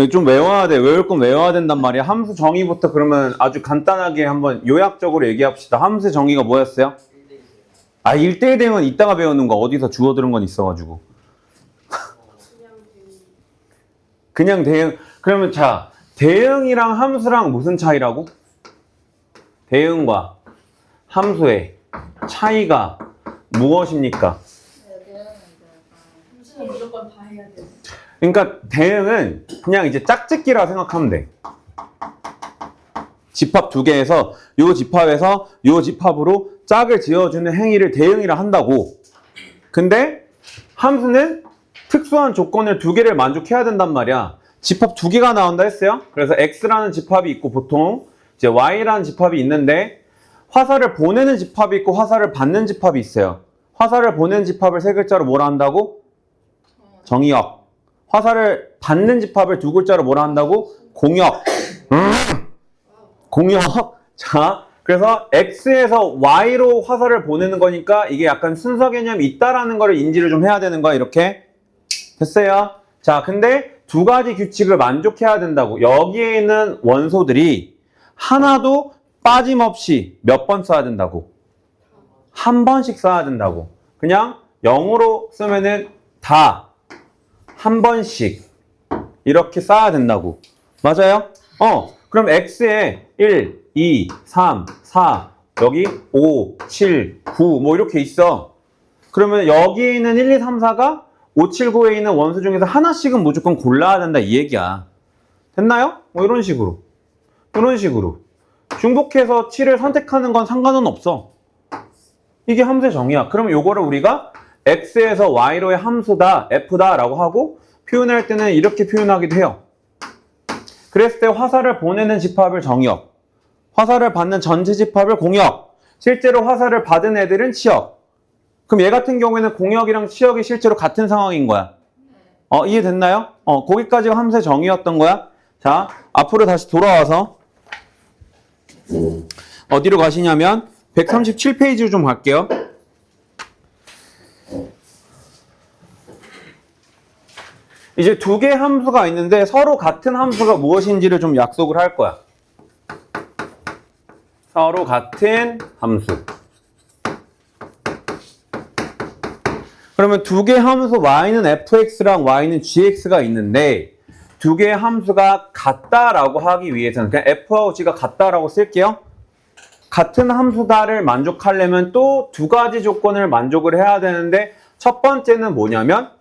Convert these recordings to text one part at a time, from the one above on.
좀 외워야 돼. 외울 건 외워야 된단 말이야. 함수 정의부터 그러면 아주 간단하게 한번 요약적으로 얘기합시다. 함수 정의가 뭐였어요? 1대1 대응은 이따가 배우는 거. 어디서 주워 들은 건 있어가지고. 그냥 대응. 그러면 자, 대응이랑 함수랑 무슨 차이라고? 대응과 함수의 차이가 무엇입니까? 함수는 무조건 다 해야 돼. 그러니까 대응은 그냥 이제 짝짓기라 생각하면 돼. 집합 두 개에서 요 집합에서 요 집합으로 짝을 지어주는 행위를 대응이라 한다고. 근데 함수는 특수한 조건을 두 개를 만족해야 된단 말이야. 집합 두 개가 나온다 했어요. 그래서 x라는 집합이 있고 보통 이제 y라는 집합이 있는데 화살을 보내는 집합이 있고 화살을 받는 집합이 있어요. 화살을 보내는 집합을 세 글자로 뭐라 한다고? 정의역. 화살을 받는 집합을 두 글자로 뭐라 한다고? 공역. 공역. 자, 그래서 x에서 y로 화살을 보내는 거니까 이게 약간 순서 개념이 있다라는 거를 인지를 좀 해야 되는 거야. 이렇게. 됐어요? 자, 근데 두 가지 규칙을 만족해야 된다고. 여기에 있는 원소들이 하나도 빠짐없이 몇 번 써야 된다고? 한 번씩 써야 된다고. 그냥 0으로 쓰면은 다 한 번씩 이렇게 써야 된다고. 맞아요? 그럼 x에 1, 2, 3, 4, 여기 5, 7, 9 뭐 이렇게 있어. 그러면 여기에 있는 1, 2, 3, 4가 5, 7, 9에 있는 원수 중에서 하나씩은 무조건 골라야 된다 이 얘기야. 됐나요? 뭐 이런 식으로. 이런 식으로. 중복해서 7을 선택하는 건 상관은 없어. 이게 함수의 정의야. 그럼 요거를 우리가 x에서 y로의 함수다, f다 라고 하고 표현할 때는 이렇게 표현하기도 해요. 그랬을 때 화살을 보내는 집합을 정의역, 화살을 받는 전체 집합을 공역, 실제로 화살을 받은 애들은 치역. 그럼 얘 같은 경우에는 공역이랑 치역이 실제로 같은 상황인 거야. 이해됐나요? 거기까지가 함수의 정의였던 거야. 자, 앞으로 다시 돌아와서 어디로 가시냐면 137페이지로 좀 갈게요. 이제 두 개의 함수가 있는데 서로 같은 함수가 무엇인지를 좀 약속을 할 거야. 서로 같은 함수. 그러면 두 개의 함수 y는 fx랑 y는 gx가 있는데 두 개의 함수가 같다라고 하기 위해서는 그냥 f하고 g가 같다라고 쓸게요. 같은 함수다를 만족하려면 또 두 가지 조건을 만족을 해야 되는데 첫 번째는 뭐냐면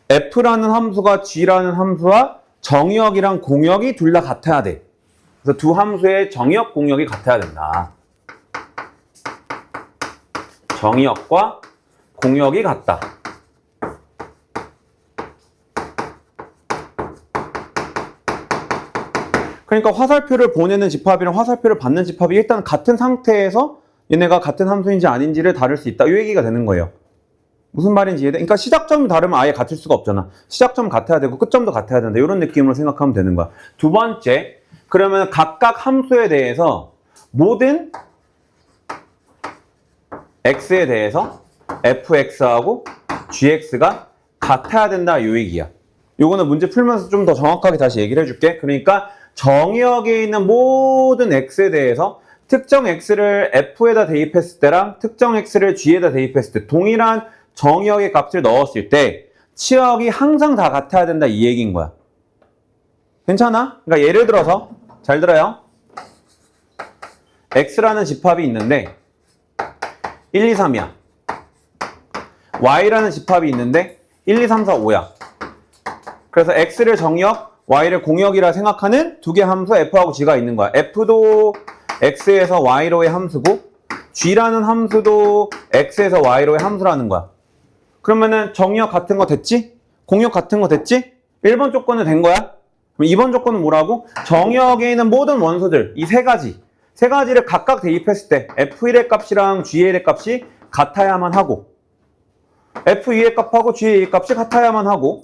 f라는 함수가 g라는 함수와 정의역이랑 공역이 둘 다 같아야 돼. 그래서 두 함수의 정의역, 공역이 같아야 된다. 정의역과 공역이 같다. 그러니까 화살표를 보내는 집합이랑 화살표를 받는 집합이 일단 같은 상태에서 얘네가 같은 함수인지 아닌지를 다룰 수 있다. 이 얘기가 되는 거예요. 무슨 말인지 이해돼? 그러니까 시작점이 다르면 아예 같을 수가 없잖아. 시작점 같아야 되고 끝점도 같아야 된다. 이런 느낌으로 생각하면 되는 거야. 두 번째, 그러면 각각 함수에 대해서 모든 x에 대해서 fx하고 gx가 같아야 된다. 이 얘기야. 요거는 문제 풀면서 좀 더 정확하게 다시 얘기를 해줄게. 그러니까 정의역에 있는 모든 x에 대해서 특정 x를 f에다 대입했을 때랑 특정 x를 g에다 대입했을 때 동일한 정의역의 값을 넣었을 때 치역이 항상 다 같아야 된다 이 얘기인 거야. 괜찮아? 그러니까 예를 들어서 잘 들어요. x라는 집합이 있는데 1, 2, 3이야. y라는 집합이 있는데 1, 2, 3, 4, 5야. 그래서 x를 정의역, y를 공역이라 생각하는 두 개 함수 f하고 g가 있는 거야. f도 x에서 y로의 함수고 g라는 함수도 x에서 y로의 함수라는 거야. 그러면은 정의역 같은 거 됐지? 공역 같은 거 됐지? 1번 조건은 된 거야? 그럼 2번 조건은 뭐라고? 정의역에 있는 모든 원소들, 이 세 가지를 각각 대입했을 때 f1의 값이랑 g1의 값이 같아야만 하고 f2의 값하고 g2의 값이 같아야만 하고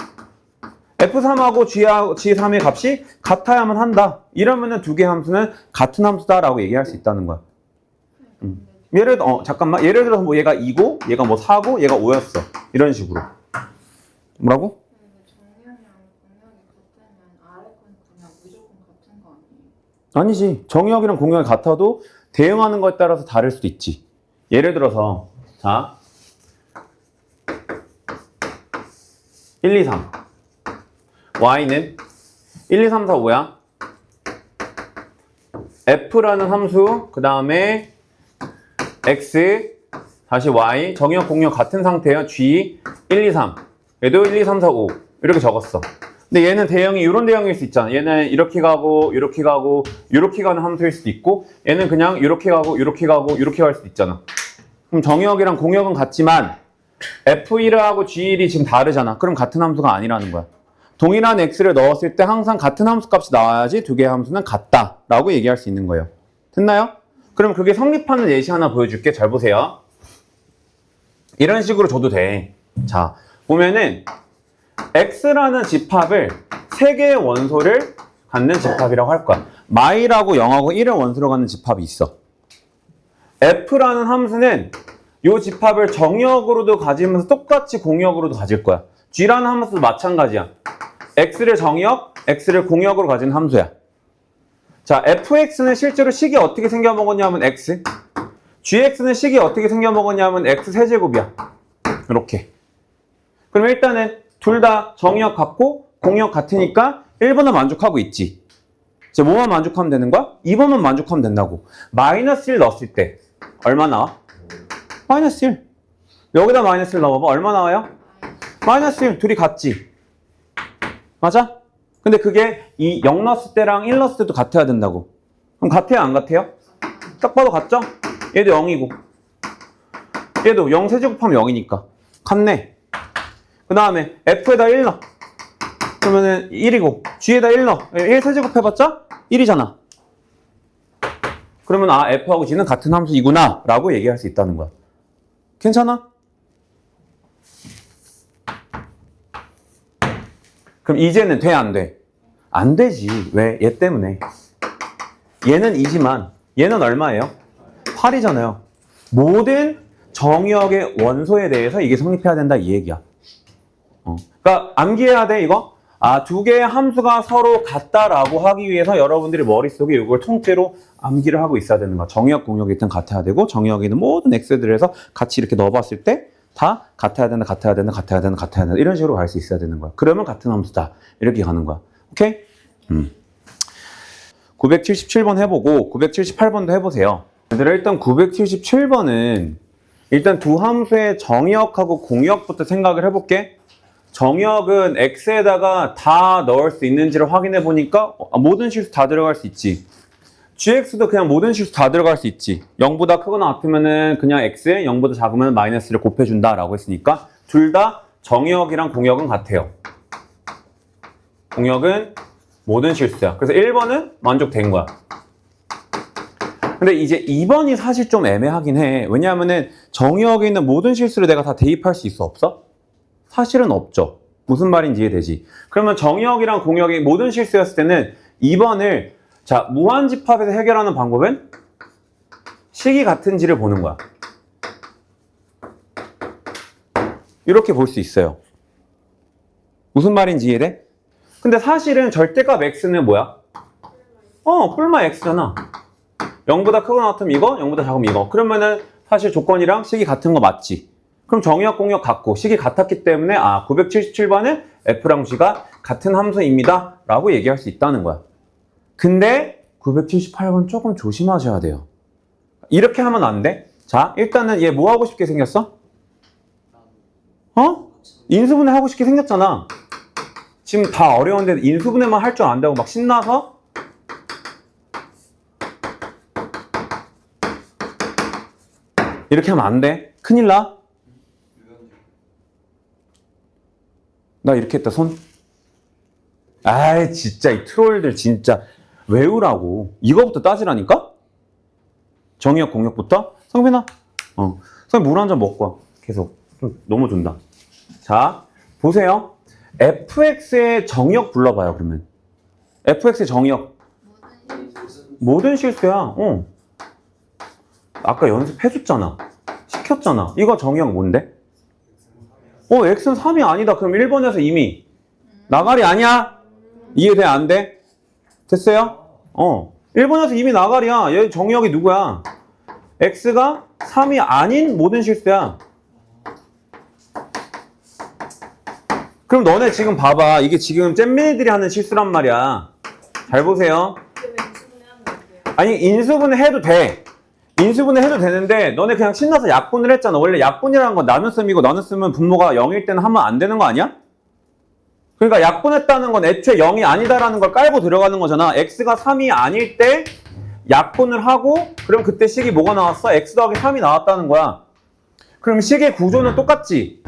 f3하고 g3의 값이 같아야만 한다. 이러면은 두 개 함수는 같은 함수다라고 얘기할 수 있다는 거야. 잠깐만. 예를 들어서 뭐 얘가 2고, 얘가 뭐 4고, 얘가 5였어. 이런 식으로. 뭐라고? 정량이랑 공량이 같으면 아래 건 아니지. 정의역이랑 공역이 같아도 대응하는 것에 따라서 다를 수도 있지. 예를 들어서 자 1, 2, 3 y는 1, 2, 3, 4, 5야. f라는 함수 그 다음에 x 다시 y 정의역 공역 같은 상태예요. g 1, 2, 3 얘도 1, 2, 3, 4, 5 이렇게 적었어. 근데 얘는 대형이 이런 대형일 수 있잖아. 얘는 이렇게 가고 이렇게 가고 이렇게 가는 함수일 수도 있고 얘는 그냥 이렇게 가고 이렇게 가고 이렇게 갈 수도 있잖아. 그럼 정의역이랑 공역은 같지만 f1하고 g1이 지금 다르잖아. 그럼 같은 함수가 아니라는 거야. 동일한 x를 넣었을 때 항상 같은 함수 값이 나와야지 두 개의 함수는 같다라고 얘기할 수 있는 거예요. 됐나요? 그럼 그게 성립하는 예시 하나 보여줄게. 잘 보세요. 이런 식으로 줘도 돼. 자, 보면은 x라는 집합을 세 개의 원소를 갖는 집합이라고 할 거야. my라고 0하고 1을 원소로 갖는 집합이 있어. f라는 함수는 이 집합을 정역으로도 가지면서 똑같이 공역으로도 가질 거야. g라는 함수도 마찬가지야. x를 정역, x를 공역으로 가진 함수야. 자, fx는 실제로 식이 어떻게 생겨먹었냐면 x, gx는 식이 어떻게 생겨먹었냐면 x 세제곱이야. 이렇게. 그럼 일단은 둘 다 정역 같고 공역 같으니까 1번은 만족하고 있지. 이제 뭐만 만족하면 되는 거야? 2번만 만족하면 된다고. 마이너스 1 넣었을 때 얼마 나와? 마이너스 1. 여기다 마이너스 1 넣어봐. 얼마 나와요? 마이너스 1. 둘이 같지? 맞아? 근데 그게 이 0 넣었을 때랑 1 넣었을 때도 같아야 된다고. 그럼 같아요? 안 같아요? 딱 봐도 같죠? 얘도 0이고 얘도 0 세제곱하면 0이니까 같네. 그 다음에 f에다 1 넣어. 그러면은 1이고 g에다 1 넣어. 1 세제곱 해봤자 1이잖아. 그러면 아 f하고 g는 같은 함수이구나 라고 얘기할 수 있다는 거야. 괜찮아? 그럼 이제는 돼, 안 돼? 안 되지. 왜? 얘 때문에. 얘는 2지만 얘는 얼마예요? 8이잖아요. 모든 정의역의 원소에 대해서 이게 성립해야 된다 이 얘기야. 그러니까 암기해야 돼 이거. 아, 두 개의 함수가 서로 같다라고 하기 위해서 여러분들이 머릿속에 이걸 통째로 암기를 하고 있어야 되는 거야. 정의역 공역이 일단 같아야 되고 정의역에 있는 모든 x들에서 같이 이렇게 넣어봤을 때 다 같아야 된다, 같아야 된다, 같아야 된다, 같아야 된다 이런 식으로 갈 수 있어야 되는 거야. 그러면 같은 함수다 이렇게 가는 거야. 오케이? 977번 해보고 978번도 해보세요. 얘들아 일단 977번은 일단 두 함수의 정의역하고 공역부터 생각을 해볼게. 정역은 x에다가 다 넣을 수 있는지를 확인해 보니까 모든 실수 다 들어갈 수 있지. gx도 그냥 모든 실수 다 들어갈 수 있지. 0보다 크거나 같으면은 그냥 x에 0보다 작으면 마이너스를 곱해준다 라고 했으니까 둘 다 정역이랑 공역은 같아요. 공역은 모든 실수야. 그래서 1번은 만족된 거야. 근데 이제 2번이 사실 좀 애매하긴 해. 왜냐하면은 정역에 있는 모든 실수를 내가 다 대입할 수 있어? 없어? 사실은 없죠. 무슨 말인지 이해되지? 그러면 정역이랑 공역이 모든 실수였을 때는 2번을 자 무한집합에서 해결하는 방법은 식이 같은지를 보는 거야. 이렇게 볼 수 있어요. 무슨 말인지 이해돼? 근데 사실은 절대값 x는 뭐야? 뿔마 x잖아. 0보다 크거나 같으면 이거, 0보다 작으면 이거. 그러면은 사실 조건이랑 식이 같은 거 맞지? 그럼 정역, 공역 같고 식이 같았기 때문에 977번은 f랑 g가 같은 함수입니다 라고 얘기할 수 있다는 거야. 근데 978번 조금 조심하셔야 돼요. 이렇게 하면 안 돼. 자, 일단은 얘 뭐 하고 싶게 생겼어? 인수분해 하고 싶게 생겼잖아. 지금 다 어려운데 인수분해만 할 줄 안다고 막 신나서 이렇게 하면 안 돼. 큰일 나. 나 이렇게 했다 손. 아이 진짜 이 트롤들 진짜 외우라고. 이거부터 따지라니까? 정의역 공역부터? 성빈아 성빈 물 한 잔 먹고 와. 계속 좀 너무 준다. 자 보세요. fx의 정역 불러봐요. 그러면 fx의 정역 모든 실수야. 아까 연습해줬잖아. 시켰잖아. 이거 정역 뭔데? x는 3이 아니다. 그럼 1번에서 이미 나가리 아니야? 이해돼? 안 돼? 됐어요? 1번에서 이미 나가리야. 얘 정의역이 누구야? x가 3이 아닌 모든 실수야. 그럼 너네 지금 봐봐. 이게 지금 잼민이들이 하는 실수란 말이야. 잘 보세요. 아니 인수분해 해도 돼. 인수분해 해도 되는데 너네 그냥 신나서 약분을 했잖아. 원래 약분이라는 건 나눗셈이고 나눗셈은 분모가 0일 때는 하면 안 되는 거 아니야? 그러니까 약분했다는 건 애초에 0이 아니다라는 걸 깔고 들어가는 거잖아. x가 3이 아닐 때 약분을 하고 그럼 그때 식이 뭐가 나왔어? x 더하기 3이 나왔다는 거야. 그럼 식의 구조는 똑같지?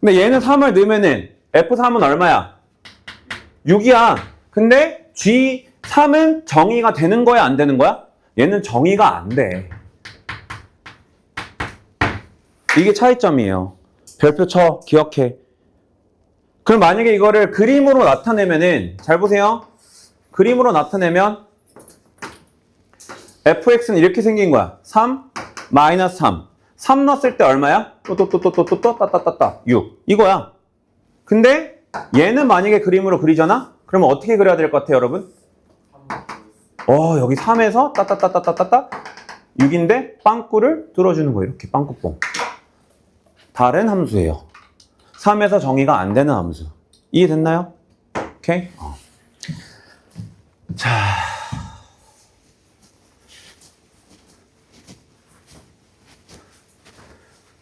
근데 얘는 3을 넣으면은 F3은 얼마야? 6이야. 근데 G3은 정의가 되는 거야, 안 되는 거야? 얘는 정의가 안 돼. 이게 차이점이에요. 별표 쳐, 기억해. 그럼 만약에 이거를 그림으로 나타내면은, 잘 보세요. 그림으로 나타내면 fx는 이렇게 생긴 거야. 3, 마이너스 3. 3 넣었을 때 얼마야? 따따따따 6. 이거야. 근데 얘는 만약에 그림으로 그리잖아? 그러면 어떻게 그려야 될 것 같아요, 여러분? 여기 3에서 따따따따따따 6인데 빵꾸를 뚫어주는 거예요. 이렇게 빵꾸뽕. 다른 함수예요. 3에서 정의가 안 되는 함수. 이해됐나요? 오케이? 자.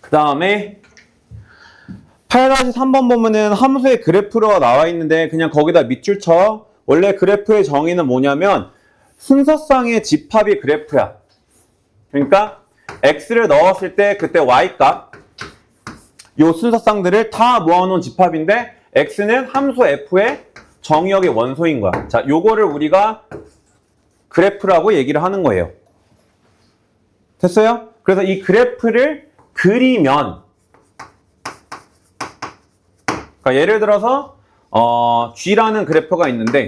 그 다음에 8-3번 보면은 함수의 그래프가 나와 있는데 그냥 거기다 밑줄 쳐. 원래 그래프의 정의는 뭐냐면 순서상의 집합이 그래프야. 그러니까 x를 넣었을 때 그때 y값 요 순서상들을 다 모아놓은 집합인데 x는 함수 f의 정의역의 원소인 거야. 자, 요거를 우리가 그래프라고 얘기를 하는 거예요. 됐어요? 그래서 이 그래프를 그리면 그러니까 예를 들어서 G라는 그래프가 있는데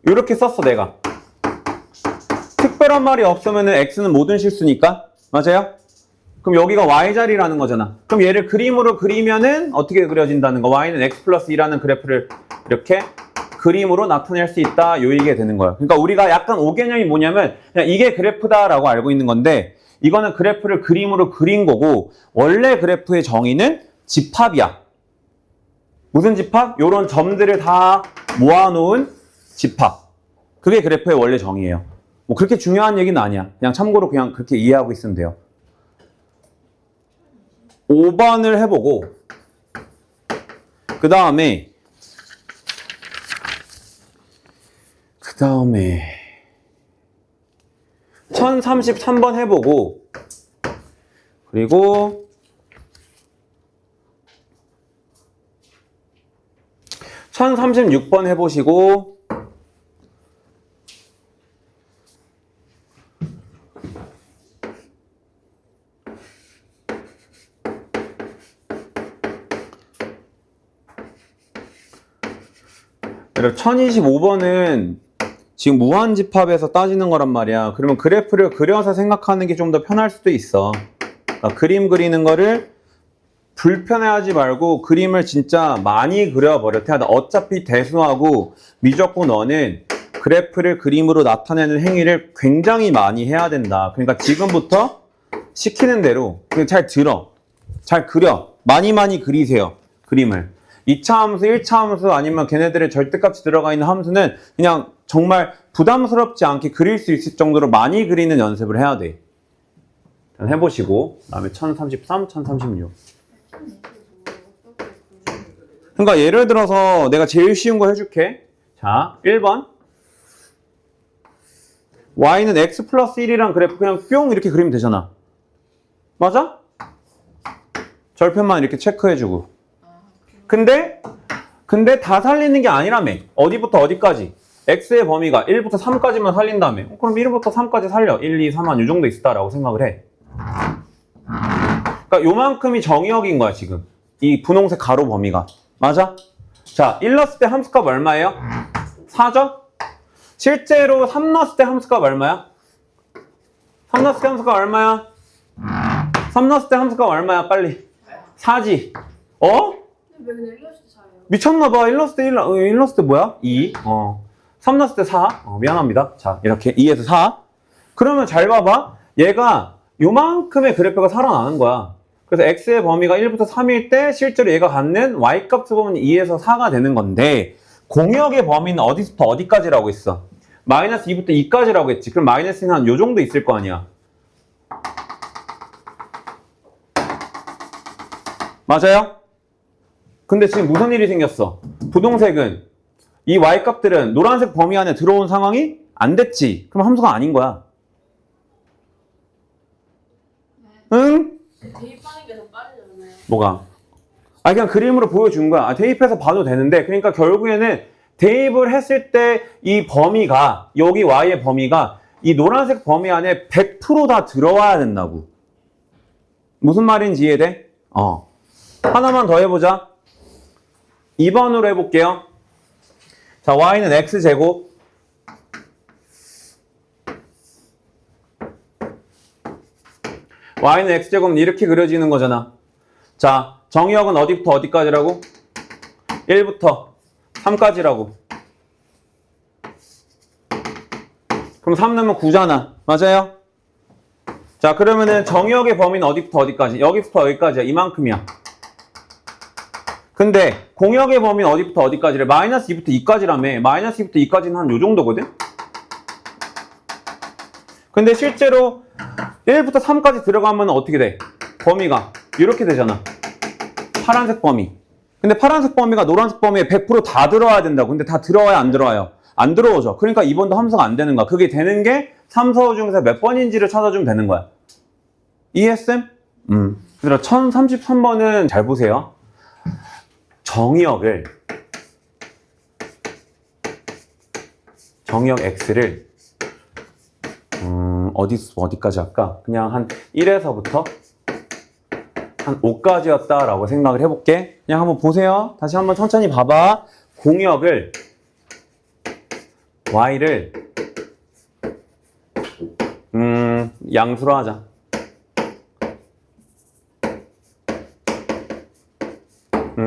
이렇게 썼어 내가. 특별한 말이 없으면 X는 모든 실수니까. 맞아요? 그럼 여기가 Y자리라는 거잖아. 그럼 얘를 그림으로 그리면은 어떻게 그려진다는 거? Y는 X 플러스 2라는 그래프를 이렇게 그림으로 나타낼 수 있다. 요 얘기가 되는 거야. 그러니까 우리가 약간 오개념이 뭐냐면 그냥 이게 그래프다라고 알고 있는 건데 이거는 그래프를 그림으로 그린 거고 원래 그래프의 정의는 집합이야. 무슨 집합? 요런 점들을 다 모아놓은 집합. 그게 그래프의 원래 정의예요. 뭐 그렇게 중요한 얘기는 아니야. 그냥 참고로 그냥 그렇게 이해하고 있으면 돼요. 5번을 해보고 그 다음에 1033번 해보고 그리고 1036번 해보시고 그리고 1025번은 지금 무한집합에서 따지는 거란 말이야. 그러면 그래프를 그려서 생각하는 게 좀 더 편할 수도 있어. 그러니까 그림 그리는 거를 불편해하지 말고 그림을 진짜 많이 그려버려. 어차피 대수하고 미적분 너는 그래프를 그림으로 나타내는 행위를 굉장히 많이 해야 된다. 그러니까 지금부터 시키는 대로 그냥 잘 들어. 잘 그려. 많이 그리세요. 그림을. 2차 함수, 1차 함수 아니면 걔네들의 절대값이 들어가 있는 함수는 그냥 정말 부담스럽지 않게 그릴 수 있을 정도로 많이 그리는 연습을 해야 돼. 해보시고 그 다음에 1033, 1036 그러니까 예를 들어서 내가 제일 쉬운 거 해줄게. 자, 1번 y는 x 플러스 1이란 그래프 그냥 뿅 이렇게 그리면 되잖아. 맞아? 절편만 이렇게 체크해주고 근데 다 살리는 게 아니라며. 어디부터 어디까지? x의 범위가 1부터 3까지만 살린다며. 그럼 1부터 3까지 살려. 1, 2, 3, 한 요 정도 있다라고 생각을 해. 그러니까 요만큼이 정의역인 거야 지금. 이 분홍색 가로 범위가. 맞아? 자, 1 넣었을 때 함수값 얼마예요? 4죠? 실제로 3 넣었을 때 함수값 얼마야? 3 넣었을 때 함수값 얼마야? 3 넣었을 때 함수값 얼마야? 빨리. 4지. 어? 왜 근데 1 넣었을 때 4예요? 미쳤나봐. 1 넣었을 때 1 넣었을 때 뭐야? 2. 3 넣었을 때 4. 미안합니다. 자, 이렇게 2에서 4. 그러면 잘 봐봐. 얘가 요만큼의 그래프가 살아나는 거야. 그래서 x의 범위가 1부터 3일 때 실제로 얘가 갖는 y값을 보면 2에서 4가 되는 건데 공역의 범위는 어디서부터 어디까지라고 했어? 마이너스 2부터 2까지라고 했지. 그럼 마이너스는 한 요 정도 있을 거 아니야. 맞아요? 근데 지금 무슨 일이 생겼어? 분홍색은 이 y값들은 노란색 범위 안에 들어온 상황이 안 됐지. 그럼 함수가 아닌 거야. 응? 대입하는 게 더 빠르잖아요. 뭐가? 그냥 그림으로 보여준 거야. 대입해서 봐도 되는데, 그러니까 결국에는 대입을 했을 때 이 범위가, 여기 y의 범위가 이 노란색 범위 안에 100% 다 들어와야 된다고. 무슨 말인지 이해돼? 하나만 더 해보자. 2번으로 해볼게요. 자, y는 x제곱. y는 x제곱은 이렇게 그려지는 거잖아. 자, 정의역은 어디부터 어디까지라고? 1부터 3까지라고. 그럼 3 넣으면 9잖아. 맞아요? 자, 그러면은 정의역의 범위는 어디부터 어디까지? 여기부터 여기까지야. 이만큼이야. 근데 공역의 범위는 어디부터 어디까지래? 마이너스 2부터 2까지라며. 마이너스 2부터 2까지는 한 요 정도거든? 근데 실제로 1부터 3까지 들어가면 어떻게 돼? 범위가 이렇게 되잖아. 파란색 범위. 근데 파란색 범위가 노란색 범위에 100%다 들어와야 된다고. 근데 다 들어와야 안 들어와요? 안 들어오죠. 그러니까 2번도 함수가 안 되는 거야. 그게 되는 게 3, 4, 5 중에서 몇 번인지를 찾아주면 되는 거야. 이해했음? 그래서 1033번은 잘 보세요. 정의역 x를 어디까지 할까? 그냥 한 1에서부터 한 5까지였다 라고 생각을 해볼게. 그냥 한번 보세요. 다시 한번 천천히 봐봐. 공역을 y를 양수로 하자.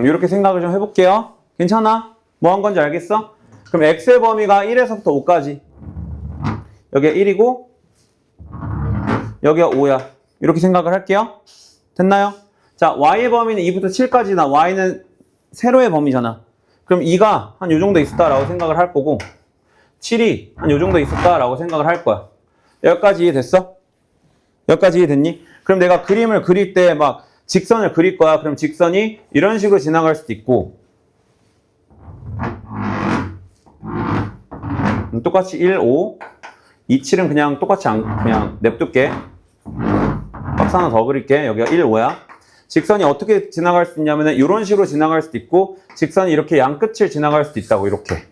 이렇게 생각을 좀 해볼게요. 괜찮아? 뭐 한 건지 알겠어? 그럼 x의 범위가 1에서부터 5까지. 여기가 1이고 여기가 5야. 이렇게 생각을 할게요. 됐나요? 자, y의 범위는 2부터 7까지나 y는 세로의 범위잖아. 그럼 2가 한 요 정도 있었다라고 생각을 할 거고 7이 한 요 정도 있었다라고 생각을 할 거야. 여기까지 이해됐어? 여기까지 이해됐니? 그럼 내가 그림을 그릴 때 막 직선을 그릴 거야. 그럼 직선이 이런 식으로 지나갈 수도 있고 똑같이 1, 5 2, 7은 그냥 똑같이 그냥 냅둘게. 박스 하나 더 그릴게. 여기가 1, 5야. 직선이 어떻게 지나갈 수 있냐면 이런 식으로 지나갈 수도 있고 직선이 이렇게 양끝을 지나갈 수도 있다고. 이렇게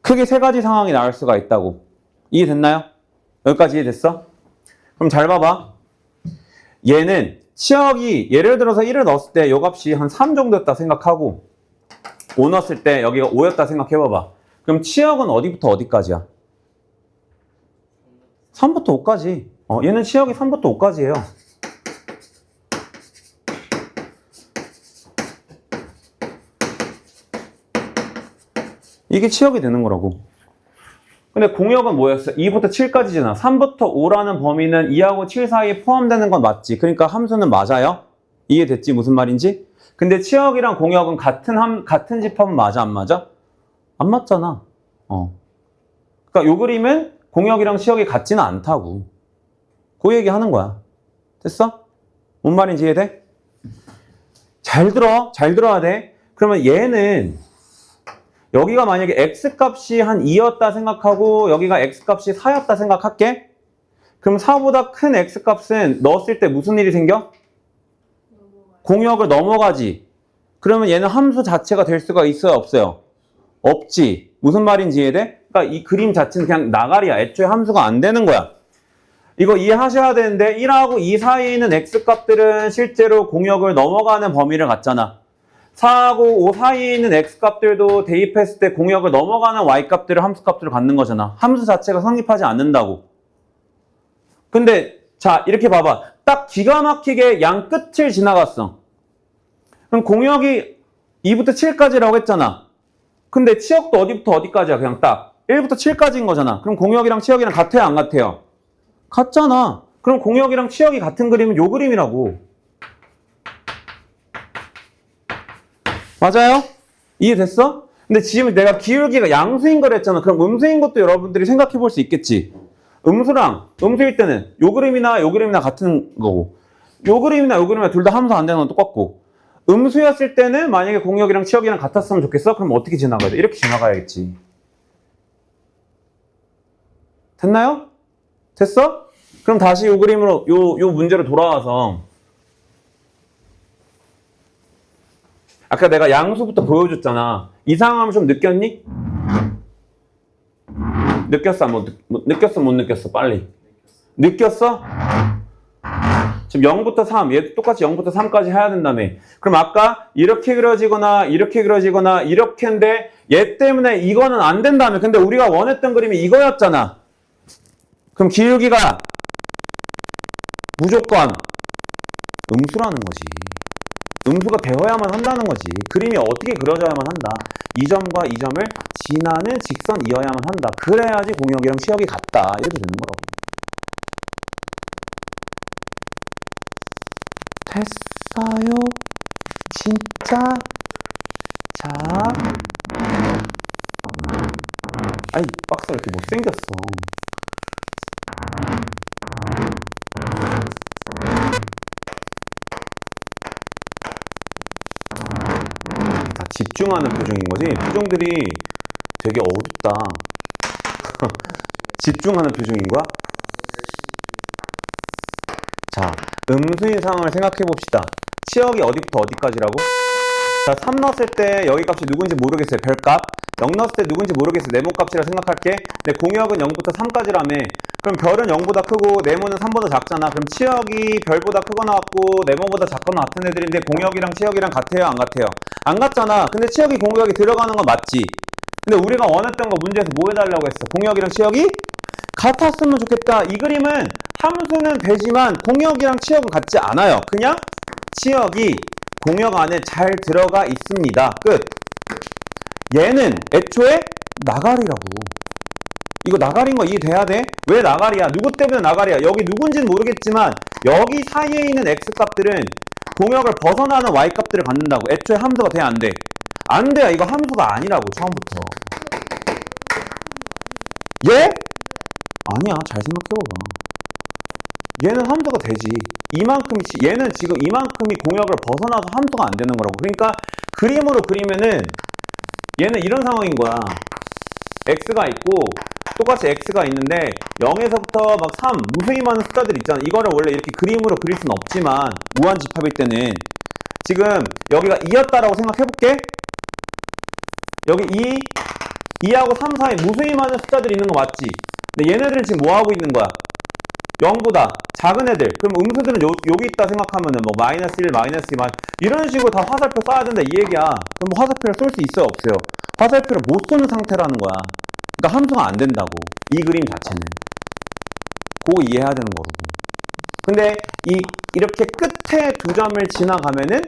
크게 세 가지 상황이 나올 수가 있다고. 이해됐나요? 여기까지 이해됐어? 그럼 잘 봐봐. 얘는 치역이 예를 들어서 1을 넣었을 때 이 값이 한 3 정도였다 생각하고 5 넣었을 때 여기가 5였다 생각해봐봐. 그럼 치역은 어디부터 어디까지야? 3부터 5까지. 얘는 치역이 3부터 5까지예요. 이게 치역이 되는 거라고. 근데 공역은 뭐였어? 2부터 7까지잖아. 3부터 5라는 범위는 2하고 7 사이에 포함되는 건 맞지. 그러니까 함수는 맞아요. 이해됐지? 무슨 말인지? 근데 치역이랑 공역은 같은 집합은 맞아, 안 맞아? 안 맞잖아. 그러니까 요 그림은 공역이랑 치역이 같지는 않다고. 그 얘기 하는 거야. 됐어? 뭔 말인지 이해돼? 잘 들어. 잘 들어야 돼. 그러면 얘는 여기가 만약에 x값이 한 2였다 생각하고 여기가 x값이 4였다 생각할게. 그럼 4보다 큰 x값은 넣었을 때 무슨 일이 생겨? 공역을 넘어가지. 그러면 얘는 함수 자체가 될 수가 있어요? 없어요? 없지. 무슨 말인지 이해돼? 그러니까 이 그림 자체는 그냥 나가리야. 애초에 함수가 안 되는 거야. 이거 이해하셔야 되는데 1하고 2 사이에 있는 x값들은 실제로 공역을 넘어가는 범위를 갖잖아. 4하고 5 사이에 있는 x값들도 대입했을 때 공역을 넘어가는 y값들을 함수값들을 갖는 거잖아. 함수 자체가 성립하지 않는다고. 근데 자 이렇게 봐봐. 딱 기가 막히게 양 끝을 지나갔어. 그럼 공역이 2부터 7까지라고 했잖아. 근데 치역도 어디부터 어디까지야? 그냥 딱 1부터 7까지인 거잖아. 그럼 공역이랑 치역이랑 같아요? 안 같아요? 같잖아. 그럼 공역이랑 치역이 같은 그림은 요 그림이라고. 맞아요? 이해됐어? 근데 지금 내가 기울기가 양수인 걸 했잖아. 그럼 음수인 것도 여러분들이 생각해 볼 수 있겠지. 음수랑 음수일 때는 요 그림이나 요 그림이나 같은 거고, 요 그림이나 요 그림이나 둘 다 함수 안 되는 건 똑같고, 음수였을 때는 만약에 공역이랑 치역이랑 같았으면 좋겠어? 그럼 어떻게 지나가야 돼? 이렇게 지나가야겠지. 됐나요? 됐어? 그럼 다시 요 그림으로, 요 문제로 돌아와서, 아까 내가 양수부터 보여줬잖아. 이상함을 좀 느꼈니? 느꼈어? 느꼈어? 못 느꼈어? 빨리. 느꼈어? 지금 0부터 3, 얘도 똑같이 0부터 3까지 해야 된다며. 그럼 아까 이렇게 그려지거나 이렇게 그려지거나 이렇게인데 얘 때문에 이거는 안 된다며. 근데 우리가 원했던 그림이 이거였잖아. 그럼 기울기가 무조건 음수라는 거지. 음수가 되어야만 한다는 거지. 그림이 어떻게 그려져야만 한다. 이 점과 이 점을 지나는 직선이어야만 한다. 그래야지 공역이랑 치역이 같다. 이렇게 되는 거라고. 됐어요? 진짜? 자. 아이, 박스가 이렇게 못생겼어. 다 집중하는 표정인 거지? 표정들이 되게 어둡다. 집중하는 표정인 거야? 자, 음수인 상황을 생각해 봅시다. 치역이 어디부터 어디까지라고? 자, 3 넣었을 때 여기 값이 누군지 모르겠어요. 별값. 0 넣었을 때 누군지 모르겠어요. 네모값이라 생각할게. 근데 공역은 0부터 3까지라며. 그럼 별은 0보다 크고 네모는 3보다 작잖아. 그럼 치역이 별보다 크거나 같고 네모보다 작거나 같은 애들인데 공역이랑 치역이랑 같아요? 안 같아요? 안 같잖아. 근데 치역이 공역이 들어가는 건 맞지. 근데 우리가 원했던 거 문제에서 뭐 해달라고 했어? 공역이랑 치역이 같았으면 좋겠다. 이 그림은 함수는 되지만 공역이랑 치역은 같지 않아요. 그냥 치역이 공역 안에 잘 들어가 있습니다. 끝. 얘는 애초에 나가리라고. 이거 나가리인 거 이해돼야 돼? 왜 나가리야? 누구 때문에 나가리야? 여기 누군지는 모르겠지만 여기 사이에 있는 x값들은 공역을 벗어나는 y값들을 갖는다고. 애초에 함수가 돼? 안 돼? 안 돼. 이거 함수가 아니라고 처음부터. 얘? 아니야. 잘 생각해봐봐. 얘는 함수가 되지. 이만큼이, 얘는 지금 이만큼이 공역을 벗어나서 함수가 안 되는 거라고. 그러니까 그림으로 그리면은 얘는 이런 상황인 거야. x가 있고 똑같이 x가 있는데 0에서부터 막 3 무수히 많은 숫자들 있잖아. 이거를 원래 이렇게 그림으로 그릴 수는 없지만 무한집합일 때는 지금 여기가 2였다라고 생각해볼게. 여기 2하고 3 사이 무수히 많은 숫자들이 있는 거 맞지? 근데 얘네들은 지금 뭐 하고 있는 거야? 0보다 작은 애들. 그럼 음수들은 여기 있다 생각하면은 뭐 마이너스 1, 마이너스 2, 이런 식으로 다 화살표 써야 된다 이 얘기야. 그럼 뭐 화살표를 쏠 수 있어요? 없어요? 화살표를 못 쏘는 상태라는 거야. 그러니까 함수가 안 된다고. 이 그림 자체는. 그거 이해해야 되는 거고. 근데 이렇게 끝에 두 점을 지나가면은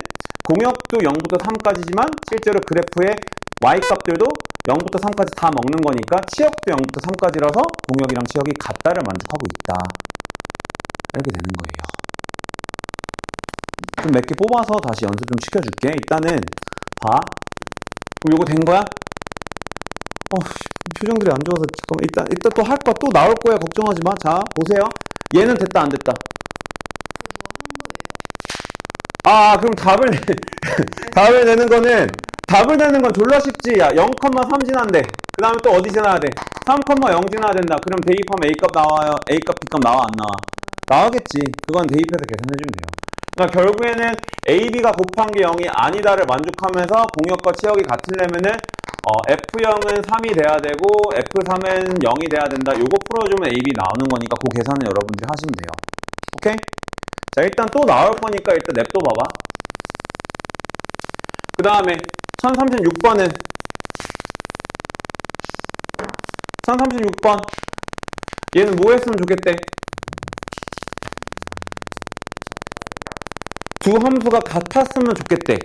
공역도 0부터 3까지지만 실제로 그래프의 y값들도 0부터 3까지 다 먹는 거니까 치역도 0부터 3까지라서 공역이랑 치역이 같다를 만족하고 있다. 이렇게 되는 거예요. 좀 몇 개 뽑아서 다시 연습 좀 시켜줄게. 일단은 봐. 그럼 요거 된 거야? 표정들이 안 좋아서 잠깐만. 일단 또 할 거야. 또 나올 거야. 걱정하지 마. 자, 보세요. 얘는 됐다 안 됐다? 그럼 답을 내는 거는 답을 내는 건 졸라 쉽지. 야, 0,3 지난대. 그 다음에 또 어디 지나야 돼? 3,0 지나야 된다. 그럼 대입하면 A값 나와요? A값, B값 나와? 안 나와? 나오겠지. 그건 대입해서 계산해주면 돼요. 그러니까 결국에는 A, B가 곱한 게 0이 아니다를 만족하면서 공역과 치역이 같으려면은 F0은 3이 돼야 되고 F3은 0이 돼야 된다. 요거 풀어주면 A, B 나오는 거니까 그 계산은 여러분들이 하시면 돼요. 오케이? 자, 일단 또 나올 거니까 일단 냅둬 봐봐. 그 다음에 1036번은 1036번 얘는 뭐 했으면 좋겠대? 두 함수가 같았으면 좋겠대.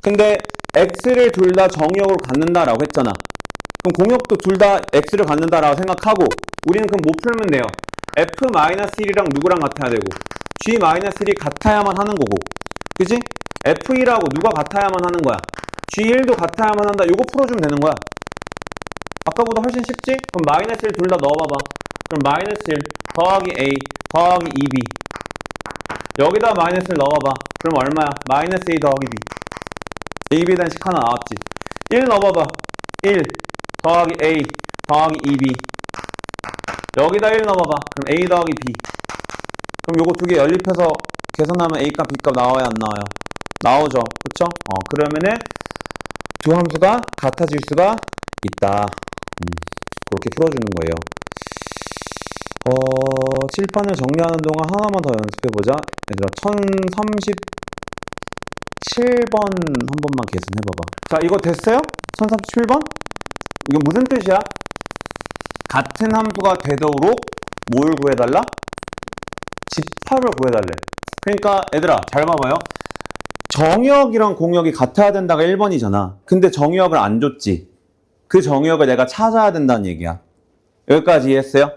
근데 x를 둘 다 정의역으로 갖는다라고 했잖아. 그럼 공역도 둘 다 x를 갖는다라고 생각하고 우리는 그럼 뭐 풀면 돼요? f-1이랑 누구랑 같아야 되고 g-1이 같아야만 하는 거고 그지? f1하고 누가 같아야만 하는 거야? g1도 같아야만 한다. 이거 풀어주면 되는 거야. 아까보다 훨씬 쉽지? 그럼 마이너스 1 둘 다 넣어봐봐. 그럼 마이너스 1 더하기 a 더하기 2b 여기다 마이너스 1 넣어봐봐. 그럼 얼마야? 마이너스 a 더하기 b ab에 대한 식 하나 나왔지. 1 넣어봐봐. 1 더하기 a 더하기 2b 여기다 1 넣어봐봐. 그럼 a 더하기 b 그럼 요거 두 개 연립해서 계산하면 a값 b값 나와요 안 나와요? 나오죠. 그쵸? 그러면은 두 함수가 같아질 수가 있다. 그렇게 풀어주는 거예요. 칠판을 정리하는 동안 하나만 더 연습해보자. 얘들아 1037번 한 번만 계산해봐봐. 자 이거 됐어요? 1037번? 이건 무슨 뜻이야? 같은 함수가 되도록 뭘 구해달라? 집합을 구해달래. 그러니까 얘들아 잘 봐봐요. 정의역이랑 공역이 같아야 된다가 1번이잖아. 근데 정의역을 안 줬지. 그 정의역을 내가 찾아야 된다는 얘기야. 여기까지 이해했어요?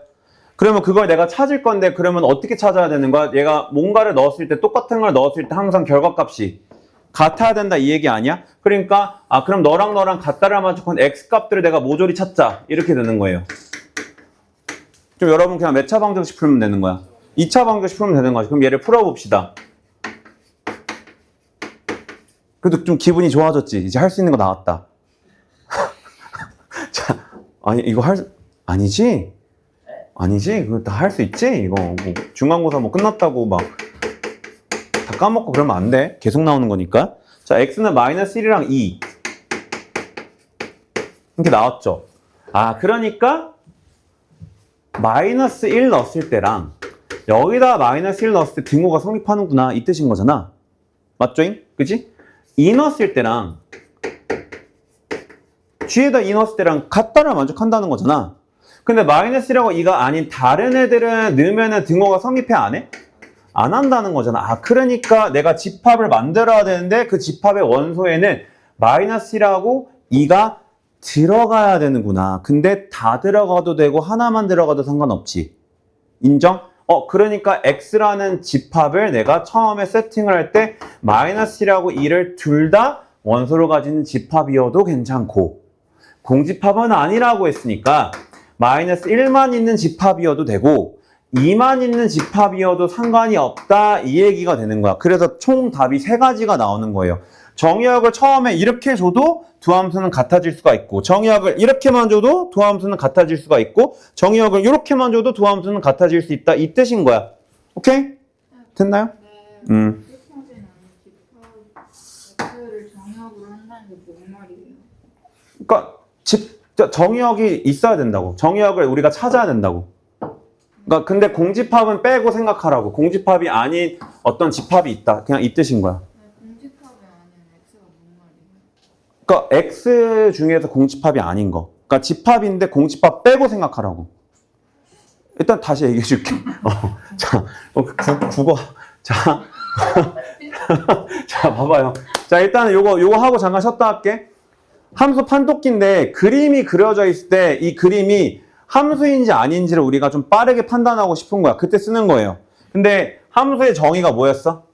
그러면 그걸 내가 찾을 건데 그러면 어떻게 찾아야 되는 거야? 얘가 뭔가를 넣었을 때 똑같은 걸 넣었을 때 항상 결과값이 같아야 된다 이 얘기 아니야? 그러니까 그럼 너랑 같다를 맞춰건 x값들을 내가 모조리 찾자 이렇게 되는 거예요. 좀 여러분 그냥 몇 차 방정식 풀면 되는 거야? 2차 방정식 풀면 되는 거지. 그럼 얘를 풀어봅시다. 그래도 좀 기분이 좋아졌지. 이제 할 수 있는 거 나왔다. 자, 아니 이거 아니지? 아니지? 그거 다 할 수 있지? 이거 뭐 중간고사 뭐 끝났다고 막 다 까먹고 그러면 안 돼. 계속 나오는 거니까. 자, x는 마이너스 1이랑 2 이렇게 나왔죠. 그러니까 마이너스 1 넣었을 때랑 여기다 마이너스 1 넣었을 때 등호가 성립하는구나 이 뜻인 거잖아. 맞죠잉? 그치? 2 넣었을 때랑 G에다 2 넣었을 때랑 같다를 만족한다는 거잖아. 근데 마이너스 1하고 2가 아닌 다른 애들은 넣으면은 등호가 성립해 안 해? 안 한다는 거잖아. 그러니까 내가 집합을 만들어야 되는데 그 집합의 원소에는 마이너스 1하고 2가 들어가야 되는구나. 근데 다 들어가도 되고 하나만 들어가도 상관없지. 인정? 그러니까 x라는 집합을 내가 처음에 세팅을 할 때 마이너스 1하고 2를 둘 다 원소로 가진 집합이어도 괜찮고 공집합은 아니라고 했으니까 마이너스 1만 있는 집합이어도 되고 2만 있는 집합이어도 상관이 없다 이 얘기가 되는 거야. 그래서 총 답이 세 가지가 나오는 거예요. 정의역을 처음에 이렇게 줘도 두 함수는 같아질 수가 있고 정의역을 이렇게만 줘도 두 함수는 같아질 수가 있고 정의역을 이렇게만 줘도 두 함수는 같아질 수 있다 이 뜻인 거야. 오케이? 됐나요? 네. X를 정의역으로 한다는 게 뭔 말이에요? 그러니까 정의역이 있어야 된다고. 정의역을 우리가 찾아야 된다고. 그러니까 근데 공집합은 빼고 생각하라고. 공집합이 아닌 어떤 집합이 있다. 그냥 이 뜻인 거야. 공집합이 아닌 X가 뭔 말이에요? 그러니까 X 중에서 공집합이 아닌 거. 그러니까 집합인데 공집합 빼고 생각하라고. 일단 다시 얘기해 줄게. 자, 국어. 자, 자, 봐봐요. 자, 일단 요거 하고 잠깐 쉬었다 할게. 함수 판독기인데 그림이 그려져 있을 때 이 그림이 함수인지 아닌지를 우리가 좀 빠르게 판단하고 싶은 거야. 그때 쓰는 거예요. 근데 함수의 정의가 뭐였어?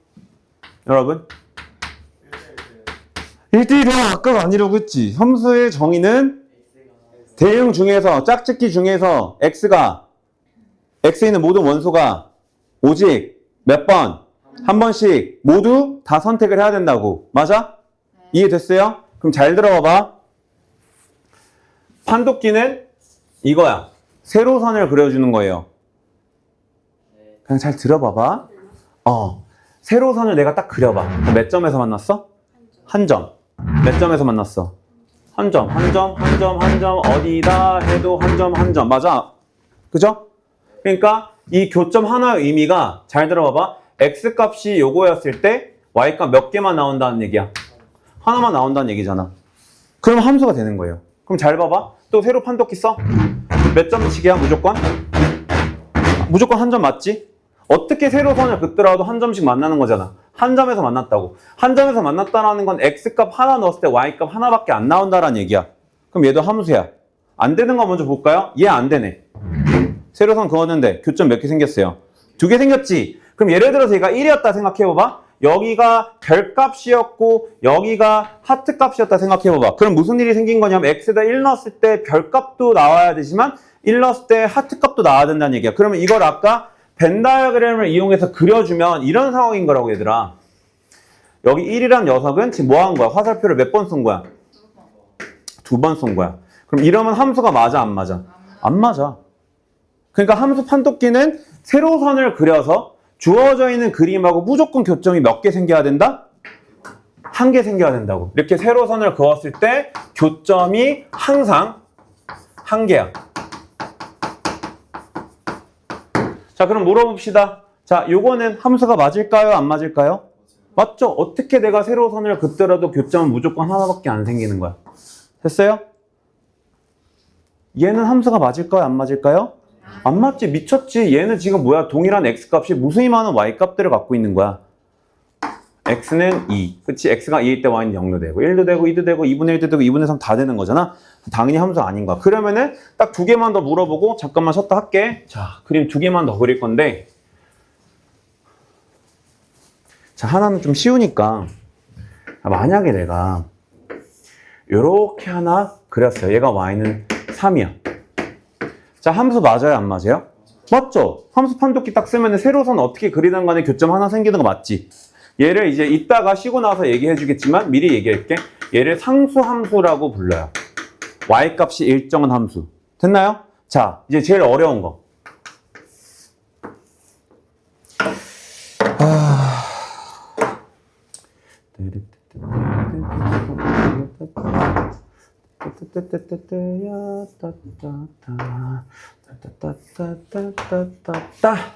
여러분? 1대1이야. 아까가 아니라고 했지. 함수의 정의는 대응 중에서 짝짓기 중에서 x에 있는 모든 원소가 오직 몇 번? 한 번씩 모두 다 선택을 해야 된다고. 맞아? 이해됐어요? 그럼 잘 들어봐봐. 판독기는 이거야. 세로선을 그려주는 거예요. 그냥 잘 들어봐봐. 세로선을 내가 딱 그려봐. 몇 점에서 만났어? 한 점. 몇 점에서 만났어? 한 점, 한 점, 한 점, 한 점, 어디다 해도 한 점, 한 점. 맞아? 그죠? 그러니까 이 교점 하나의 의미가 잘 들어봐봐. x값이 요거였을 때 y값 몇 개만 나온다는 얘기야. 하나만 나온다는 얘기잖아. 그럼 함수가 되는 거예요. 그럼 잘 봐봐. 또 세로 판독기 써? 몇 점씩이야 무조건? 무조건 한 점 맞지? 어떻게 세로선을 긋더라도 한 점씩 만나는 거잖아. 한 점에서 만났다고. 한 점에서 만났다라는 건 x값 하나 넣었을 때 y값 하나밖에 안 나온다라는 얘기야. 그럼 얘도 함수야. 안 되는 거 먼저 볼까요? 얘 안 되네. 세로선 그었는데 교점 몇 개 생겼어요? 2개 생겼지? 그럼 예를 들어서 얘가 1이었다 생각해봐봐. 여기가 별값이었고 여기가 하트값이었다 생각해봐봐. 그럼 무슨 일이 생긴 거냐면 x에다 1 넣었을 때 별값도 나와야 되지만 1 넣었을 때 하트값도 나와야 된다는 얘기야. 그러면 이걸 아까 벤 다이어그램을 이용해서 그려주면 이런 상황인 거라고 얘들아. 여기 1이란 녀석은 지금 뭐 한 거야? 화살표를 몇 번 쏜 거야? 2번 쏜 거야. 그럼 이러면 함수가 맞아 안 맞아? 안 맞아. 그러니까 함수 판독기는 세로선을 그려서 주어져 있는 그림하고 무조건 교점이 몇 개 생겨야 된다? 1개 생겨야 된다고. 이렇게 세로선을 그었을 때 교점이 항상 1개야. 자, 그럼 물어봅시다. 자, 요거는 함수가 맞을까요? 안 맞을까요? 맞죠? 어떻게 내가 세로선을 긋더라도 교점은 무조건 하나밖에 안 생기는 거야. 됐어요? 얘는 함수가 맞을까요? 안 맞을까요? 안 맞지. 미쳤지. 얘는 지금 뭐야? 동일한 x값이 무수히 많은 y값들을 갖고 있는 거야. x는 2. 그치? x가 2일 때 y는 0도 되고 1도 되고 2도 되고 2분의 1도 되고 2분의 3 다 되는 거잖아. 당연히 함수가 아닌 거야. 그러면은 딱 2개만 더 물어보고 잠깐만 쉬었다 할게. 자, 그림 2개만 더 그릴 건데 자, 하나는 좀 쉬우니까 만약에 내가 요렇게 하나 그렸어요. 얘가 y는 3이야. 자, 함수 맞아요? 안 맞아요? 맞죠? 함수 판독기 딱 쓰면 세로선 어떻게 그리든 간에 교점 하나 생기는 거 맞지? 얘를 이제 이따가 쉬고 나서 얘기해 주겠지만 미리 얘기할게. 얘를 상수함수라고 불러요. y값이 일정한 함수. 됐나요? 자, 이제 제일 어려운 거.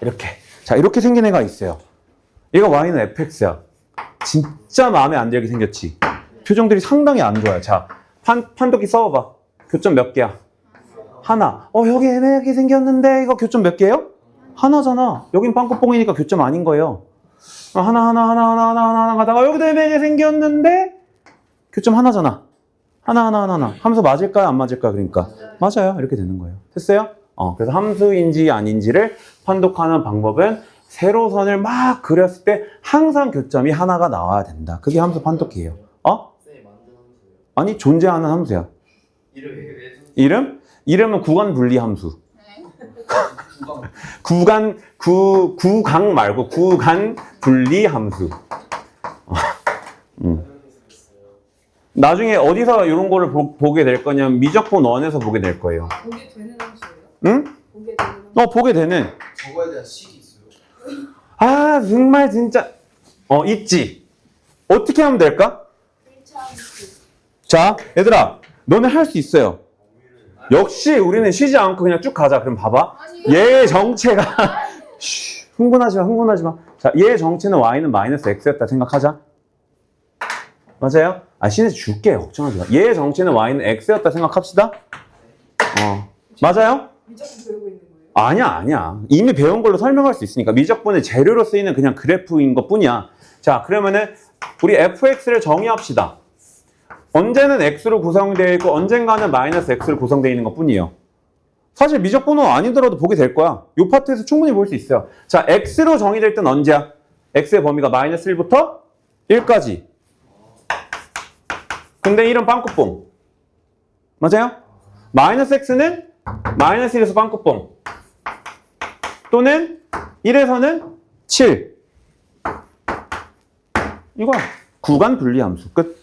이렇게. 자, 이렇게 생긴 애가 있어요. 얘가 y는 fx야. 진짜 마음에 안 들게 생겼지. 표정들이 상당히 안 좋아요. 자, 판독기 써봐. 교점 몇 개야? 하나. 여기 애매하게 생겼는데 이거 교점 몇 개예요? 하나잖아. 여긴 빵꾸뽕이니까 교점 아닌 거예요. 하나 가다가 여기도 애매하게 생겼는데 교점 하나잖아. 하나. 함수 맞을까요? 안 맞을까요? 그러니까 맞아요. 이렇게 되는 거예요. 됐어요? 그래서 함수인지 아닌지를 판독하는 방법은 세로선을 막 그렸을 때 항상 교점이 하나가 나와야 된다. 그게 함수 판독기예요. 쌤이 만든 함수예요. 아니, 존재하는 함수야. 이름이 왜 이름? 이름은 구간 분리 함수. 구강 구강 말고 구간 분리 함수. 나중에 어디서 이런 거를 보게 될 거냐면 미적분 1에서 보게 될 거예요. 보게 되는 함수예요? 응? 보게 되는 함수. 보게 되는. 저거에 대한 식이 있어요. 아, 정말 진짜. 있지. 어떻게 하면 될까? 1차 함수. 자, 얘들아, 너네 할 수 있어요. 역시 우리는 쉬지 않고 그냥 쭉 가자. 그럼 봐봐. 얘의 정체가 쉬, 흥분하지 마. 자, 얘의 정체는 y는 마이너스 x였다 생각하자. 맞아요? 신에서 줄게. 걱정하지 마. 얘의 정체는 y는 x였다 생각합시다. 맞아요? 미적분 배우고 있는 거예요? 아니야. 이미 배운 걸로 설명할 수 있으니까. 미적분의 재료로 쓰이는 그냥 그래프인 것 뿐이야. 자, 그러면은 우리 fx를 정의합시다. 언제는 x로 구성되어 있고 언젠가는 마이너스 x로 구성되어 있는 것 뿐이에요. 사실 미적분은 아니더라도 보게 될 거야. 이 파트에서 충분히 볼 수 있어요. 자, x로 정의될 땐 언제야? x의 범위가 마이너스 1부터 1까지. 근데 1은 빵꾸뽕. 맞아요? 마이너스 x는 마이너스 1에서 빵꾸뽕. 또는 1에서는 7. 이거야. 구간 분리 함수. 끝.